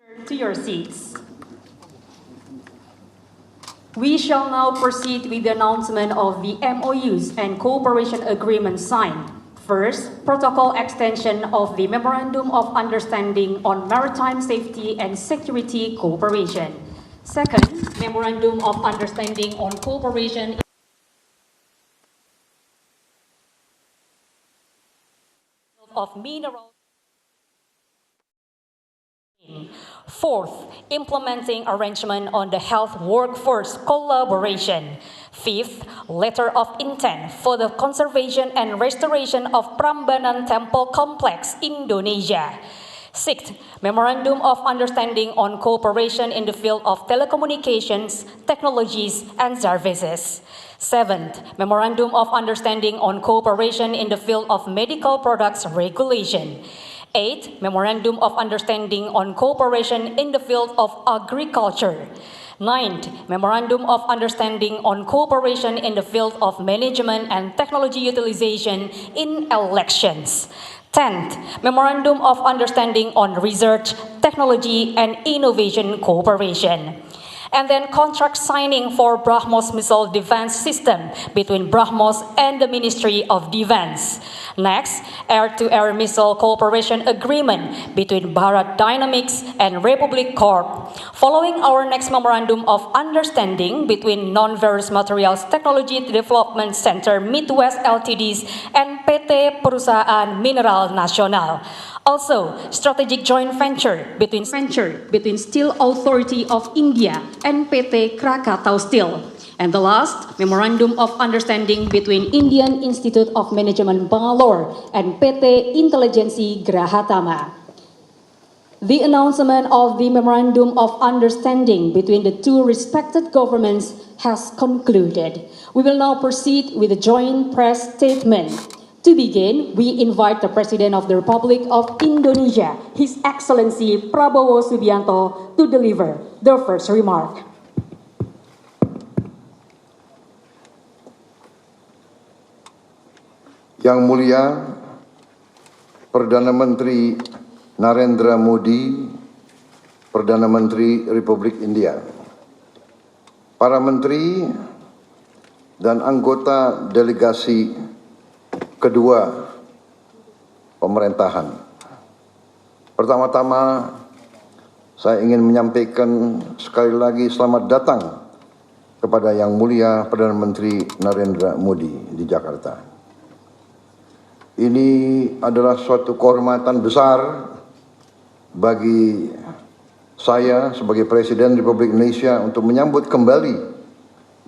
To your seats. We shall now proceed with the announcement of the MOUs and cooperation agreements signed. First, protocol extension of the Memorandum of Understanding on Maritime Safety and Security Cooperation. Second, Memorandum of Understanding on Cooperation of Mineral. Fourth, implementing arrangement on the health workforce collaboration. Fifth, letter of intent for the conservation and restoration of Prambanan Temple Complex, Indonesia. Sixth, memorandum of understanding on cooperation in the field of telecommunications, technologies, and services. Seventh, memorandum of understanding on cooperation in the field of medical products regulation. 8. Memorandum of Understanding on Cooperation in the Field of Agriculture. 9th, Memorandum of Understanding on Cooperation in the Field of Management and Technology Utilization in Elections. 10th, Memorandum of Understanding on Research, Technology, and Innovation Cooperation. And then contract signing for BrahMos missile defense system between BrahMos and the Ministry of Defense. Next, air-to-air missile cooperation agreement between Bharat Dynamics and Republic Corp. Following our next memorandum of understanding between Non-Ferrous Materials Technology Development Center Midwest Ltds and PT Perusahaan Mineral Nasional. Also, strategic joint venture between Steel Authority of India and PT Krakatau Steel. And the last, memorandum of understanding between Indian Institute of Management Bangalore and PT Intelijensi Grahatama. The announcement of the memorandum of understanding between the two respected governments has concluded. We will now proceed with the joint press statement. To begin, we invite the President of the Republic of Indonesia, His Excellency Prabowo Subianto, to deliver the first remark. Yang Mulia Perdana Menteri Narendra Modi, Perdana Menteri Republik India, para menteri dan anggota delegasi kedua pemerintahan. Pertama-tama saya ingin menyampaikan sekali lagi selamat datang kepada Yang Mulia Perdana Menteri Narendra Modi di Jakarta. Ini adalah suatu kehormatan besar bagi saya sebagai Presiden Republik Indonesia untuk menyambut kembali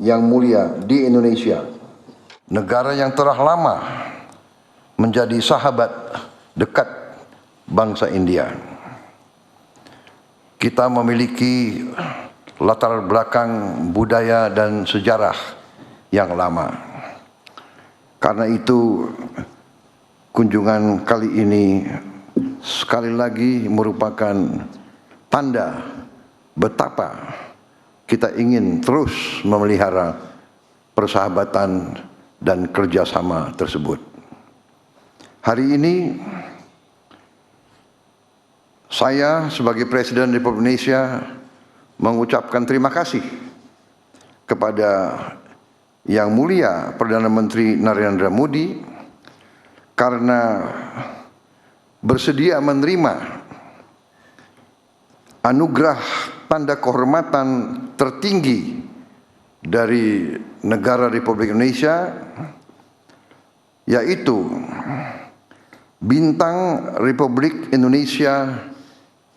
Yang Mulia di Indonesia, negara yang telah lama menjadi sahabat dekat bangsa India. Kita memiliki latar belakang budaya dan sejarah yang lama. Karena itu, kunjungan kali ini sekali lagi merupakan tanda betapa kita ingin terus memelihara persahabatan dan kerjasama tersebut. Hari ini saya sebagai Presiden Republik Indonesia mengucapkan terima kasih kepada Yang Mulia Perdana Menteri Narendra Modi karena bersedia menerima anugerah tanda kehormatan tertinggi dari negara Republik Indonesia, yaitu Bintang Republik Indonesia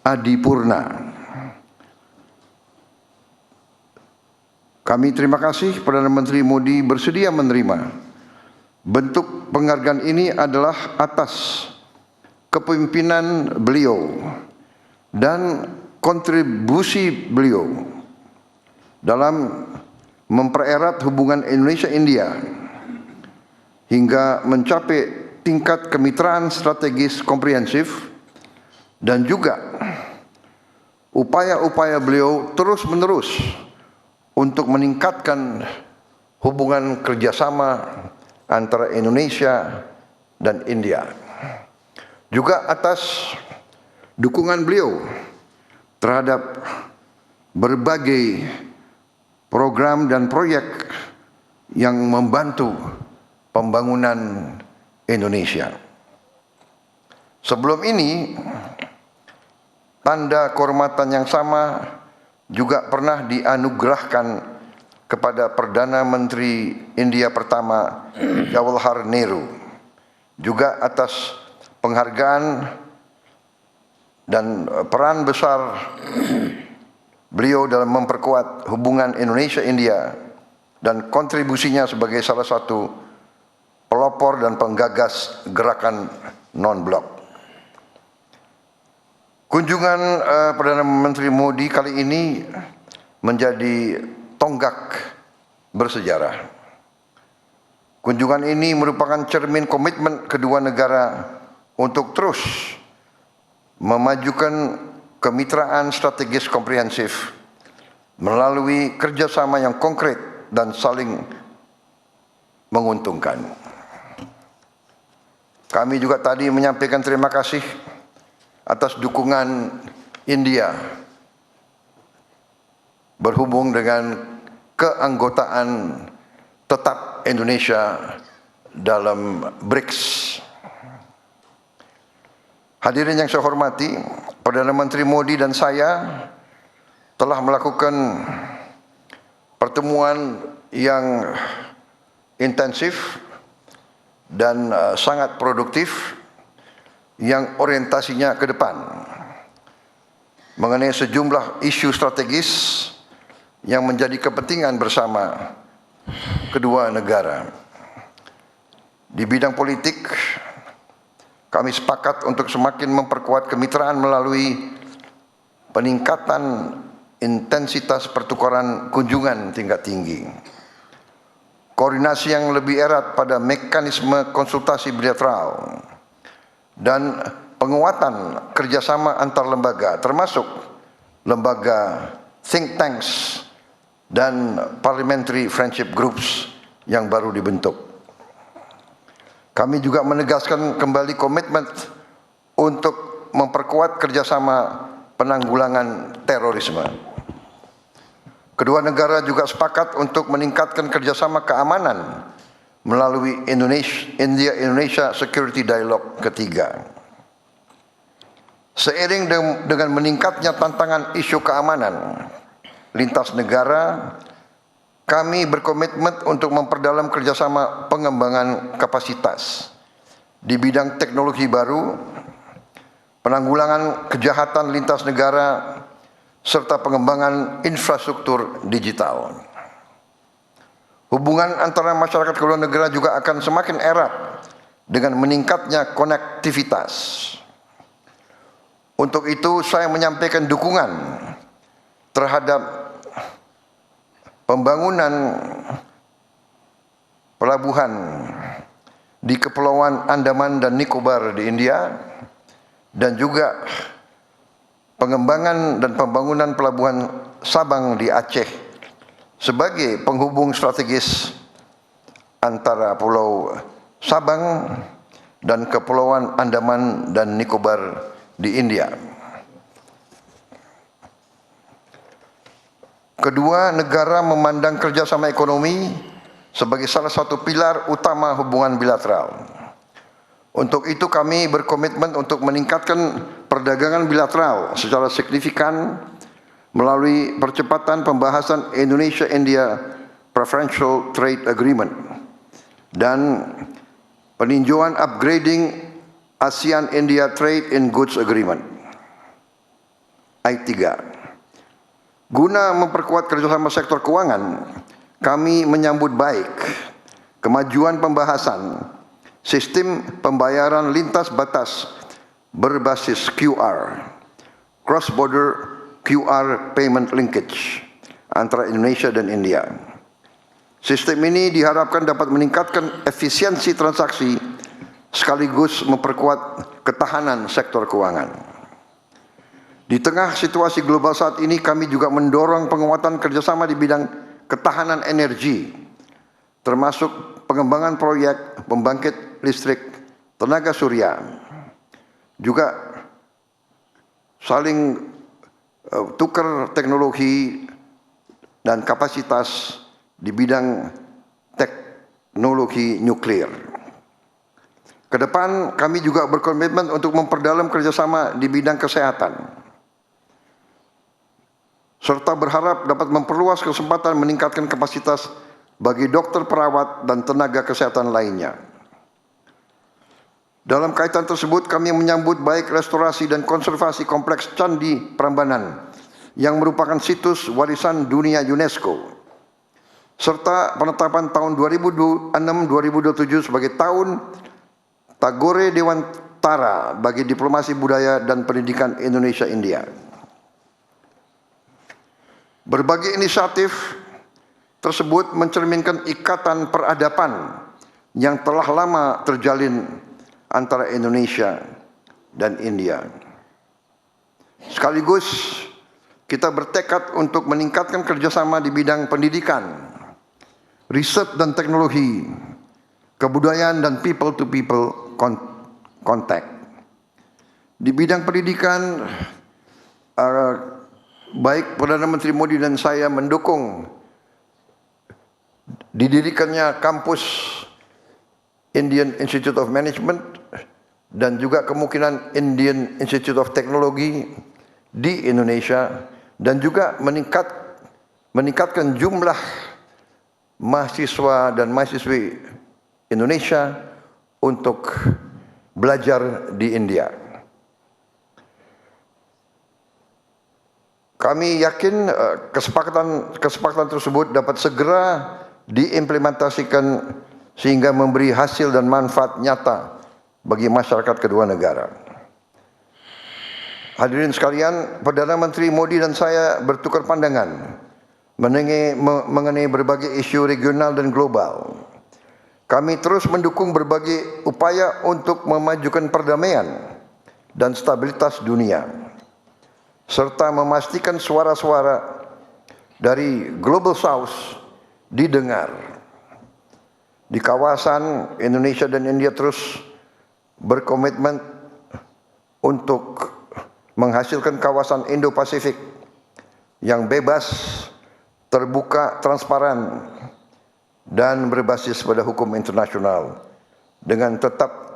Adipurna. Kami terima kasih Perdana Menteri Modi bersedia menerima. Bentuk penghargaan ini adalah atas kepemimpinan beliau dan kontribusi beliau dalam mempererat hubungan Indonesia-India hingga mencapai tingkat kemitraan strategis komprehensif, dan juga upaya-upaya beliau terus-menerus untuk meningkatkan hubungan kerjasama antara Indonesia dan India. Juga atas dukungan beliau terhadap berbagai program dan proyek yang membantu pembangunan Indonesia. Sebelum ini, tanda kehormatan yang sama juga pernah dianugerahkan kepada Perdana Menteri India pertama Jawaharlal Nehru, juga atas penghargaan dan peran besar beliau dalam memperkuat hubungan Indonesia-India dan kontribusinya sebagai salah satu pelopor dan penggagas gerakan non-blok. Kunjungan Perdana Menteri Modi kali ini menjadi tonggak bersejarah. Kunjungan ini merupakan cermin komitmen kedua negara untuk terus memajukan kemitraan strategis komprehensif melalui kerjasama yang konkret dan saling menguntungkan. Kami juga tadi menyampaikan terima kasih atas dukungan India berhubung dengan keanggotaan tetap Indonesia dalam BRICS. Hadirin yang saya hormati, Perdana Menteri Modi dan saya telah melakukan pertemuan yang intensif dan sangat produktif yang orientasinya ke depan mengenai sejumlah isu strategis yang menjadi kepentingan bersama kedua negara. Di bidang politik, kami sepakat untuk semakin memperkuat kemitraan melalui peningkatan intensitas pertukaran kunjungan tingkat tinggi, koordinasi yang lebih erat pada mekanisme konsultasi bilateral, dan penguatan kerjasama antar lembaga, termasuk lembaga think tanks dan parliamentary friendship groups yang baru dibentuk. Kami juga menegaskan kembali komitmen untuk memperkuat kerjasama penanggulangan terorisme. Kedua negara juga sepakat untuk meningkatkan kerjasama keamanan melalui India-Indonesia Security Dialogue ketiga. Seiring dengan meningkatnya tantangan isu keamanan lintas negara, kami berkomitmen untuk memperdalam kerjasama pengembangan kapasitas di bidang teknologi baru, penanggulangan kejahatan lintas negara, serta pengembangan infrastruktur digital. Hubungan antara masyarakat kedua negara juga akan semakin erat dengan meningkatnya konektivitas. Untuk itu saya menyampaikan dukungan terhadap pembangunan pelabuhan di Kepulauan Andaman dan Nicobar di India, dan juga pengembangan dan pembangunan pelabuhan Sabang di Aceh sebagai penghubung strategis antara Pulau Sabang dan Kepulauan Andaman dan Nicobar di India. Kedua negara memandang kerjasama ekonomi sebagai salah satu pilar utama hubungan bilateral. Untuk itu kami berkomitmen untuk meningkatkan perdagangan bilateral secara signifikan melalui percepatan pembahasan Indonesia-India Preferential Trade Agreement dan peninjauan upgrading ASEAN-India Trade in Goods Agreement I3. Guna memperkuat kerjasama sektor keuangan, kami menyambut baik kemajuan pembahasan sistem pembayaran lintas batas berbasis QR, cross-border QR payment linkage antara Indonesia dan India. Sistem ini diharapkan dapat meningkatkan efisiensi transaksi sekaligus memperkuat ketahanan sektor keuangan. Di tengah situasi global saat ini, kami juga mendorong penguatan kerjasama di bidang ketahanan energi, termasuk pengembangan proyek pembangkit listrik tenaga surya. Juga saling tukar teknologi dan kapasitas di bidang teknologi nuklir. Ke depan kami juga berkomitmen untuk memperdalam kerjasama di bidang kesehatan, serta berharap dapat memperluas kesempatan meningkatkan kapasitas bagi dokter, perawat, dan tenaga kesehatan lainnya. Dalam kaitan tersebut, kami menyambut baik restorasi dan konservasi kompleks Candi Prambanan yang merupakan situs warisan dunia UNESCO, serta penetapan tahun 2006-2027 sebagai tahun Tagore Dewantara bagi diplomasi budaya dan pendidikan Indonesia-India. Berbagai inisiatif tersebut mencerminkan ikatan peradaban yang telah lama terjalin antara Indonesia dan India. Sekaligus kita bertekad untuk meningkatkan kerjasama di bidang pendidikan, riset dan teknologi, kebudayaan dan people-to-people contact. Di bidang pendidikan, baik Perdana Menteri Modi dan saya mendukung didirikannya kampus Indian Institute of Management dan juga kemungkinan Indian Institute of Technology di Indonesia, dan juga meningkatkan jumlah mahasiswa dan mahasiswi Indonesia untuk belajar di India. Kami yakin kesepakatan tersebut dapat segera diimplementasikan sehingga memberi hasil dan manfaat nyata bagi masyarakat kedua negara. Hadirin sekalian, Perdana Menteri Modi dan saya bertukar pandangan mengenai berbagai isu regional dan global. Kami terus mendukung berbagai upaya untuk memajukan perdamaian dan stabilitas dunia, serta memastikan suara-suara dari Global South didengar. Di kawasan, Indonesia dan India terus berkomitmen untuk menghasilkan kawasan Indo-Pasifik yang bebas, terbuka, transparan, dan berbasis pada hukum internasional dengan tetap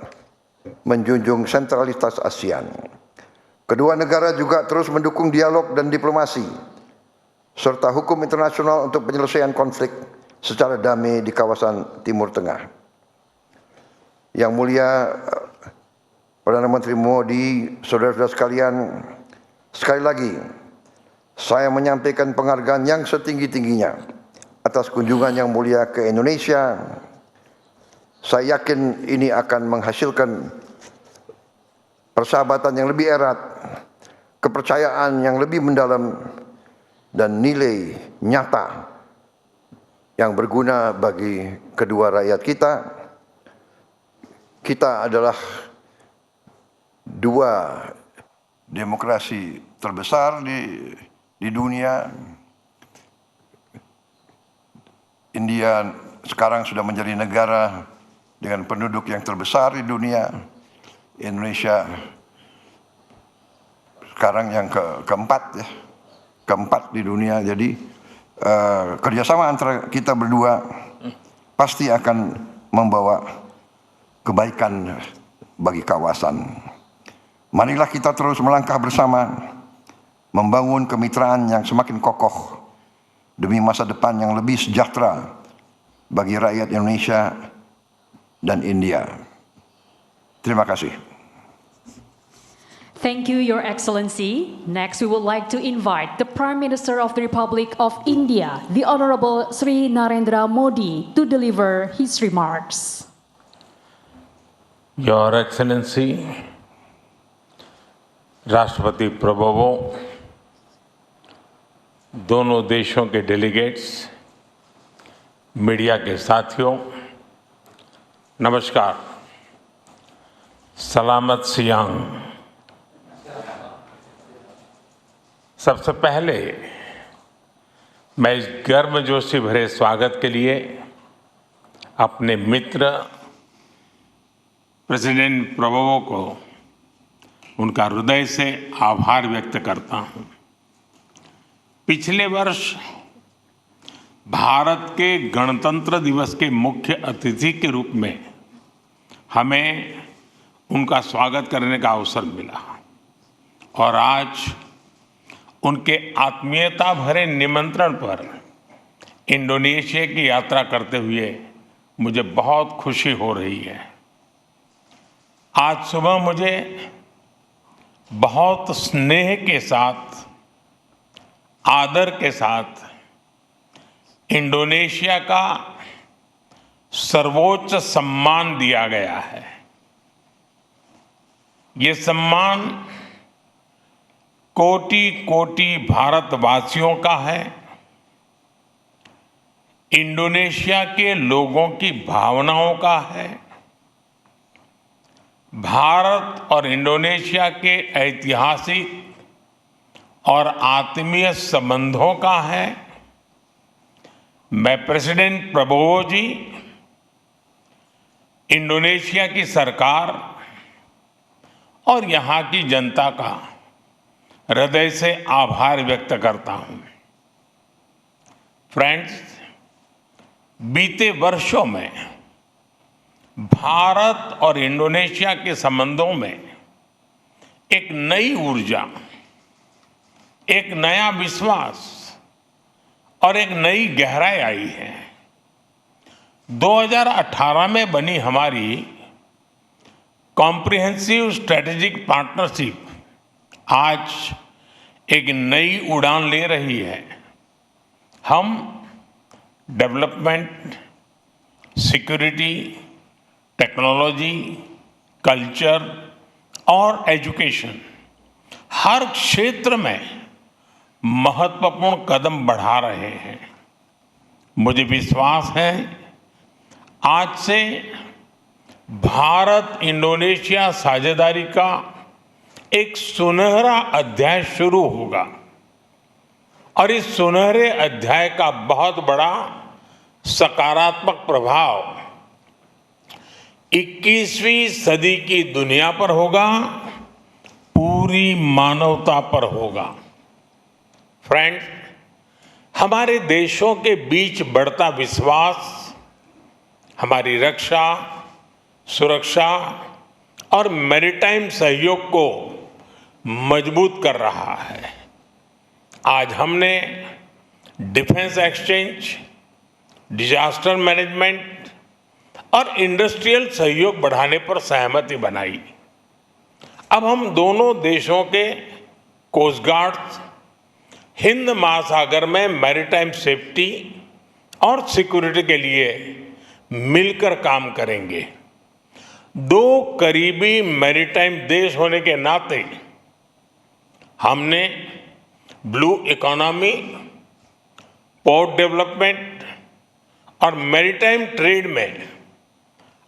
menjunjung sentralitas ASEAN. Kedua negara juga terus mendukung dialog dan diplomasi serta hukum internasional untuk penyelesaian konflik secara damai di kawasan Timur Tengah. Yang mulia Perdana Menteri Modi, saudara-saudara sekalian, sekali lagi saya menyampaikan penghargaan yang setinggi-tingginya atas kunjungan yang mulia ke Indonesia. Saya yakin ini akan menghasilkan persahabatan yang lebih erat, kepercayaan yang lebih mendalam, dan nilai nyata yang berguna bagi kedua rakyat kita. Kita adalah dua demokrasi terbesar di dunia. India sekarang sudah menjadi negara dengan penduduk yang terbesar di dunia. Indonesia sekarang yang keempat di dunia. Jadi kerjasama antara kita berdua pasti akan membawa kebaikan bagi kawasan. Marilah kita terus melangkah bersama, membangun kemitraan yang semakin kokoh demi masa depan yang lebih sejahtera bagi rakyat Indonesia dan India. Terima kasih. Thank you, Your Excellency. Next, we would like to invite the Prime Minister of the Republic of India, the Honorable Sri Narendra Modi, to deliver his remarks. Your Excellency, राष्ट्रपति प्रभुओं, दोनों देशों के delegates, media के साथियों, नमस्कार। सलामत सियांग। सबसे पहले मैं इस गर्मजोशी भरे स्वागत के लिए अपने मित्र प्रेसिडेंट प्रभुओं को उनका हृदय से आभार व्यक्त करता हूं। पिछले वर्ष भारत के गणतंत्र दिवस के मुख्य अतिथि के रूप में हमें उनका स्वागत करने का अवसर मिला और आज उनके आत्मीयता भरे निमंत्रण पर इंडोनेशिया की यात्रा करते हुए मुझे बहुत खुशी हो रही है। आज सुबह मुझे बहुत स्नेह के साथ, आदर के साथ इंडोनेशिया का सर्वोच्च सम्मान दिया गया है। ये सम्मान कोटि कोटि भारतवासियों का है। इंडोनेशिया के लोगों की भावनाओं का है। भारत और इंडोनेशिया के ऐतिहासिक और आत्मीय संबंधों का है। मैं प्रेसिडेंट प्रबोवो जी, इंडोनेशिया की सरकार और यहाँ की जनता का हृदय से आभार व्यक्त करता हूँ। फ्रेंड्स, बीते वर्षों में भारत और इंडोनेशिया के संबंधों में एक नई ऊर्जा, एक नया विश्वास और एक नई गहराई आई है। 2018 में बनी हमारी कॉम्प्रिहेंसिव स्ट्रेटेजिक पार्टनरशिप आज एक नई उड़ान ले रही है। हम डेवलपमेंट, सिक्योरिटी, टेक्नोलॉजी, कल्चर और एजुकेशन हर क्षेत्र में महत्वपूर्ण कदम बढ़ा रहे हैं। मुझे विश्वास है आज से भारत इंडोनेशिया साझेदारी का एक सुनहरा अध्याय शुरू होगा और इस सुनहरे अध्याय का बहुत बड़ा सकारात्मक प्रभाव 21वीं सदी की दुनिया पर होगा, पूरी मानवता पर होगा। फ्रेंड्स, हमारे देशों के बीच बढ़ता विश्वास हमारी रक्षा, सुरक्षा और मैरीटाइम सहयोग को मजबूत कर रहा है। आज हमने डिफेंस एक्सचेंज, डिजास्टर मैनेजमेंट और इंडस्ट्रियल सहयोग बढ़ाने पर सहमति बनाई। अब हम दोनों देशों के कोस्ट गार्ड्स हिंद महासागर में मैरीटाइम सेफ्टी और सिक्योरिटी के लिए मिलकर काम करेंगे। दो करीबी मैरीटाइम देश होने के नाते हमने ब्लू इकोनॉमी, पोर्ट डेवलपमेंट और मैरीटाइम ट्रेड में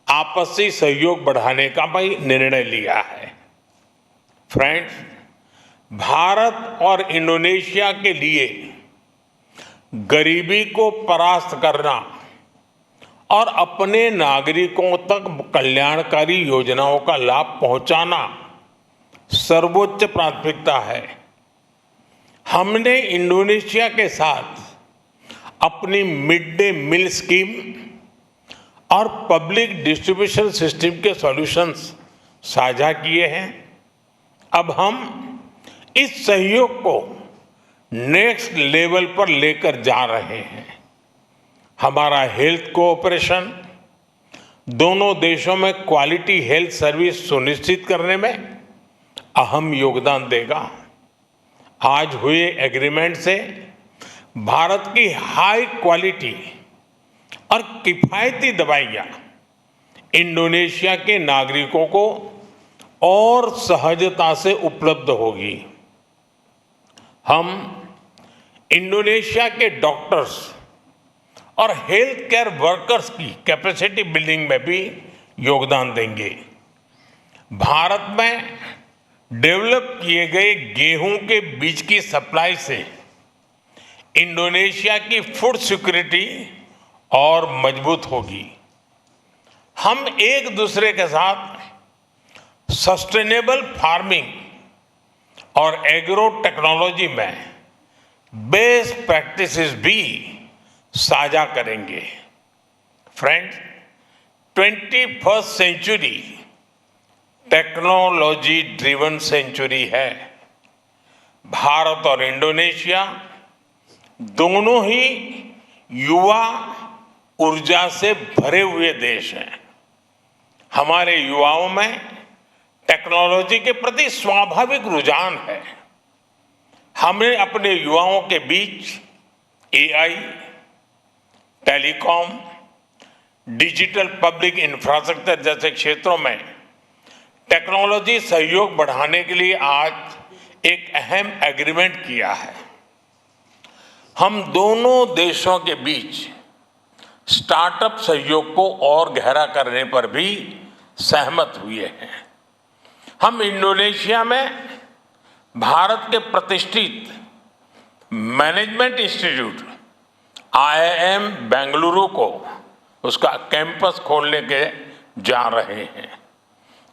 आपसी सहयोग बढ़ाने का भी निर्णय लिया है। फ्रेंड्स, भारत और इंडोनेशिया के लिए गरीबी को परास्त करना और अपने नागरिकों तक कल्याणकारी योजनाओं का लाभ पहुंचाना सर्वोच्च प्राथमिकता है। हमने इंडोनेशिया के साथ अपनी मिड डे मील स्कीम और पब्लिक डिस्ट्रीब्यूशन सिस्टम के सॉल्यूशंस साझा किए हैं। अब हम इस सहयोग को नेक्स्ट लेवल पर लेकर जा रहे हैं। हमारा हेल्थ कोऑपरेशन दोनों देशों में क्वालिटी हेल्थ सर्विस सुनिश्चित करने में अहम योगदान देगा। आज हुए एग्रीमेंट से भारत की हाई क्वालिटी और किफायती दवाइयां इंडोनेशिया के नागरिकों को और सहजता से उपलब्ध होगी। हम इंडोनेशिया के डॉक्टर्स और हेल्थ केयर वर्कर्स की कैपेसिटी बिल्डिंग में भी योगदान देंगे। भारत में डेवलप किए गए गेहूं के बीज की सप्लाई से इंडोनेशिया की फूड सिक्योरिटी और मजबूत होगी। हम एक दूसरे के साथ सस्टेनेबल फार्मिंग और एग्रो टेक्नोलॉजी में बेस्ट प्रैक्टिसेस भी साझा करेंगे। Friends, 21st century technology driven century है। भारत और इंडोनेशिया दोनों ही युवा ऊर्जा से भरे हुए देश हैं। हमारे युवाओं में टेक्नोलॉजी के प्रति स्वाभाविक रुझान है। हमें अपने युवाओं के बीच AI, telecom, digital public infrastructure जैसे क्षेत्रों में टेक्नोलॉजी सहयोग बढ़ाने के लिए आज एक अहम एग्रीमेंट किया है। हम दोनों देशों के बीच स्टार्टअप सहयोग को और गहरा करने पर भी सहमत हुए हैं। हम इंडोनेशिया में भारत के प्रतिष्ठित मैनेजमेंट इंस्टीट्यूट IIM बेंगलुरु को उसका कैंपस खोलने के जा रहे हैं।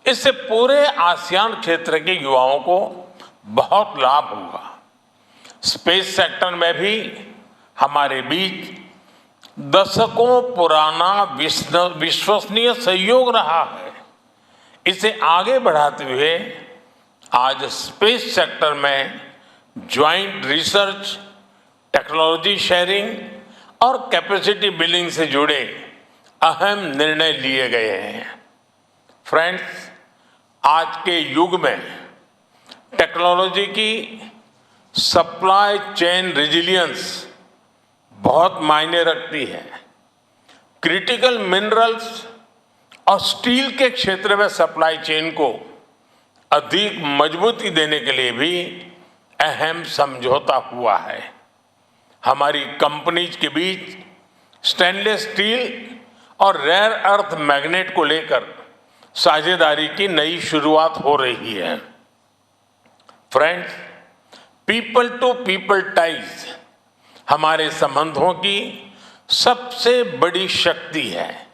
इससे पूरे आसियान क्षेत्र के युवाओं को बहुत लाभ होगा। स्पेस सेक्टर में भी हमारे बीच दशकों पुराना विश्वसनीय सहयोग रहा है। इसे आगे बढ़ाते हुए आज स्पेस सेक्टर में ज्वाइंट रिसर्च, टेक्नोलॉजी शेयरिंग और कैपेसिटी बिल्डिंग से जुड़े अहम निर्णय लिए गए हैं। फ्रेंड्स, आज के युग में टेक्नोलॉजी की सप्लाई चेन रेजिलियंस बहुत मायने रखती है। क्रिटिकल मिनरल्स और स्टील के क्षेत्र में सप्लाई चेन को अधिक मजबूती देने के लिए भी अहम समझौता हुआ है। हमारी कंपनीज के बीच स्टेनलेस स्टील और रेयर अर्थ मैग्नेट को लेकर साझेदारी की नई शुरुआत हो रही है। Friends, people to people ties हमारे संबंधों की सबसे बड़ी शक्ति है।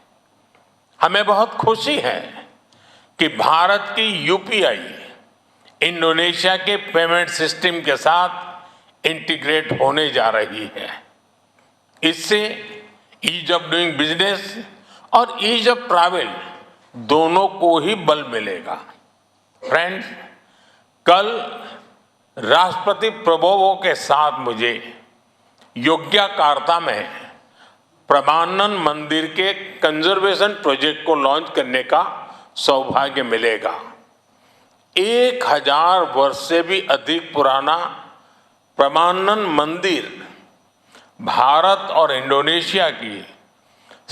हमें बहुत खुशी है कि भारत की यूपीआई इंडोनेशिया के पेमेंट सिस्टम के साथ इंटीग्रेट होने जा रही है। इससे ईज ऑफ डूइंग बिजनेस और ईज ऑफ ट्रैवल दोनों को ही बल मिलेगा। फ्रेंड्स, कल राष्ट्रपति प्रबोवो के साथ मुझे योग्याकार्ता में प्रमानन मंदिर के कंजर्वेशन प्रोजेक्ट को लॉन्च करने का सौभाग्य मिलेगा। 1000 वर्ष से भी अधिक पुराना प्रमानन मंदिर भारत और इंडोनेशिया की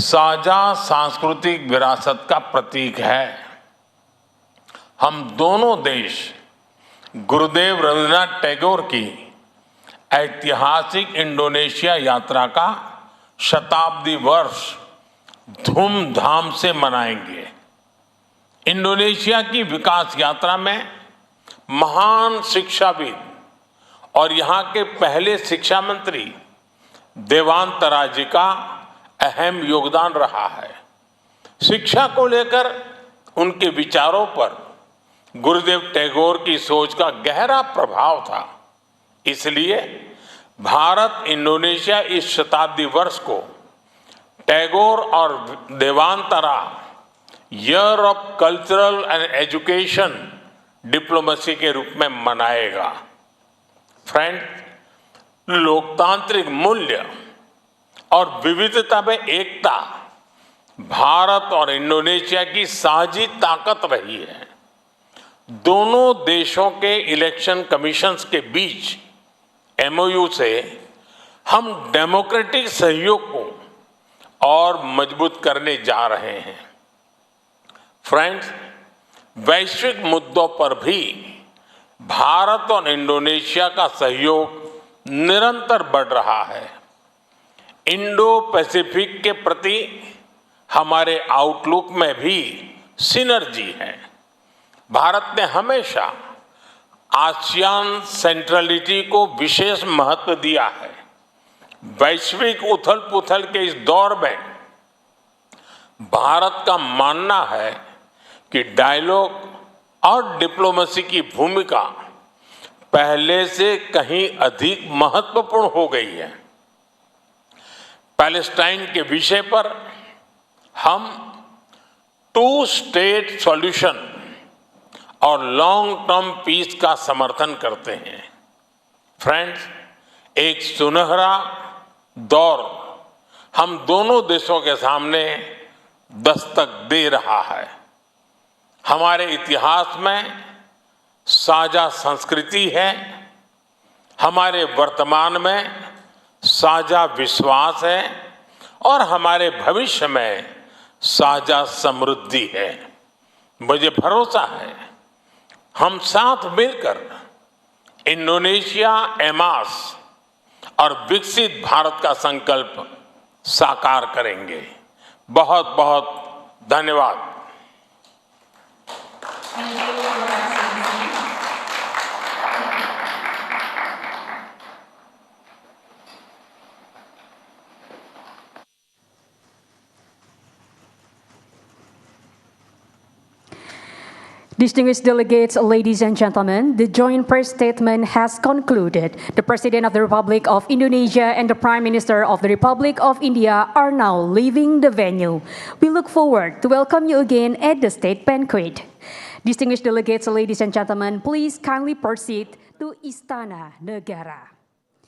साझा सांस्कृतिक विरासत का प्रतीक है। हम दोनों देश गुरुदेव रविन्द्रनाथ टैगोर की ऐतिहासिक इंडोनेशिया यात्रा का शताब्दी वर्ष धूमधाम से मनाएंगे। इंडोनेशिया की विकास यात्रा में महान शिक्षाविद और यहाँ के पहले शिक्षा मंत्री देवांतरा जी का अहम योगदान रहा है। शिक्षा को लेकर उनके विचारों पर गुरुदेव टैगोर की सोच का गहरा प्रभाव था। इसलिए भारत इंडोनेशिया इस शताब्दी वर्ष को टैगोर और देवांतरा year of cultural and education diplomacy के रूप में मनाएगा। फ्रेंड्स, लोकतांत्रिक मूल्य और विविधता में एकता भारत और इंडोनेशिया की साझी ताकत रही है। दोनों देशों के इलेक्शन कमीशंस के बीच MOU से हम डेमोक्रेटिक सहयोग को और मजबूत करने जा रहे हैं। फ्रेंड्स, वैश्विक मुद्दों पर भी भारत और इंडोनेशिया का सहयोग निरंतर बढ़ रहा है। इंडो पैसिफिक के प्रति हमारे आउटलुक में भी सिनर्जी है। भारत ने हमेशा आसियान सेंट्रलिटी को विशेष महत्व दिया है। वैश्विक उथल पुथल के इस दौर में भारत का मानना है कि डायलॉग और डिप्लोमेसी की भूमिका पहले से कहीं अधिक महत्वपूर्ण हो गई है। पैलेस्टाइन के विषय पर हम 2 स्टेट सॉल्यूशन और लॉन्ग टर्म पीस का समर्थन करते हैं। फ्रेंड्स, एक सुनहरा दौर हम दोनों देशों के सामने दस्तक दे रहा है। हमारे इतिहास में साझा संस्कृति है, हमारे वर्तमान में साझा विश्वास है और हमारे भविष्य में साझा समृद्धि है। मुझे भरोसा है हम साथ मिलकर इंडोनेशिया एमास और विकसित भारत का संकल्प साकार करेंगे। बहुत बहुत धन्यवाद। Distinguished delegates, ladies and gentlemen, the joint press statement has concluded. The President of the Republic of Indonesia and the Prime Minister of the Republic of India are now leaving the venue. We look forward to welcome you again at the state banquet. Distinguished delegates, ladies and gentlemen, please kindly proceed to Istana Negara.